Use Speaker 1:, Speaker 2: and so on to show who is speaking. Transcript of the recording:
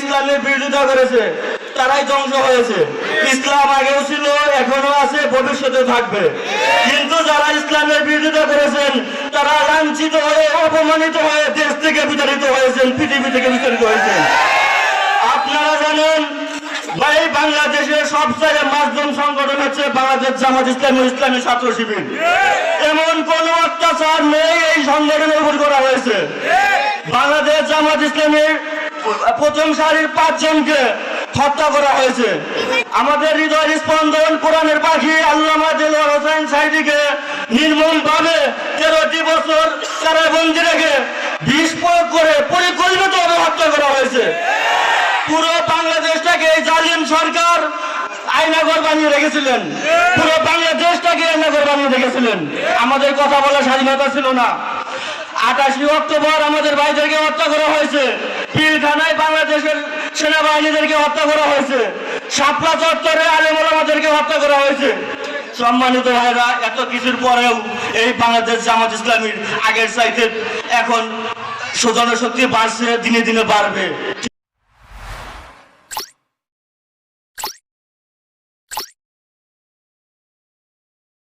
Speaker 1: ইসলামের বিরোধিতা করেছে তারাই ধ্বংস হয়েছে। ইসলাম আগেও ছিল, এখনো আছে, ভবিষ্যতে থাকবে। কিন্তু যারা ইসলামের বিরোধিতা করেছেন তারা লাঞ্ছিত হয়ে, অপমানিত হয়ে দেশ থেকে বিতাড়িত হয়েছেন, পৃথিবী থেকে বিতাড়িত হয়েছেন। আপনারা জানেন ভাই, বাংলাদেশের সবচেয়ে মাধ্যম সংগঠন হচ্ছে বাংলাদেশ জামাত ইসলামী ও ইসলামী ছাত্র শিবির। এমন কোন অত্যাচার নেই এই সংগঠনের উপর করা হয়েছে। বাংলাদেশ জামাত ইসলামীর প্রথম সারির 5 জনকে হত্যা করা হয়েছে। আমাদের হৃদয়ের স্পন্দন কোরআনের পাখি আল্লামা দেলোয়ার হোসেন সাঈদীকে নির্মমভাবে 13টি বছর কারাবন্দী রেখে বিষ প্রয়োগ করে পরিকল্পিতভাবে হত্যা করা হয়েছে। পুরো বাংলাদেশটাকে এই জালিম সরকার আয়নাঘর বানিয়ে রেখেছিলেন। পুরো বাংলাদেশটাকে আয়নাঘর বানিয়ে রেখেছিলেন। আমাদের কথা বলার স্বাধীনতা ছিল না। 28 অক্টোবর আমাদের ভাইদেরকে হত্যা করা হয়েছে। পিলখানায় বাংলাদেশের সেনাবাহিনীদেরকে হত্যা করা হয়েছে। শাপলা চত্বরে আলেম ওলামাদেরকে হত্যা করা হয়েছে। সম্মানিত ভাইরা, এত কিছুর পরেও এই বাংলাদেশ জামাত ইসলামীর আগের চাইতে এখন জনশক্তি বাড়ছে, দিনে দিনে বাড়বে।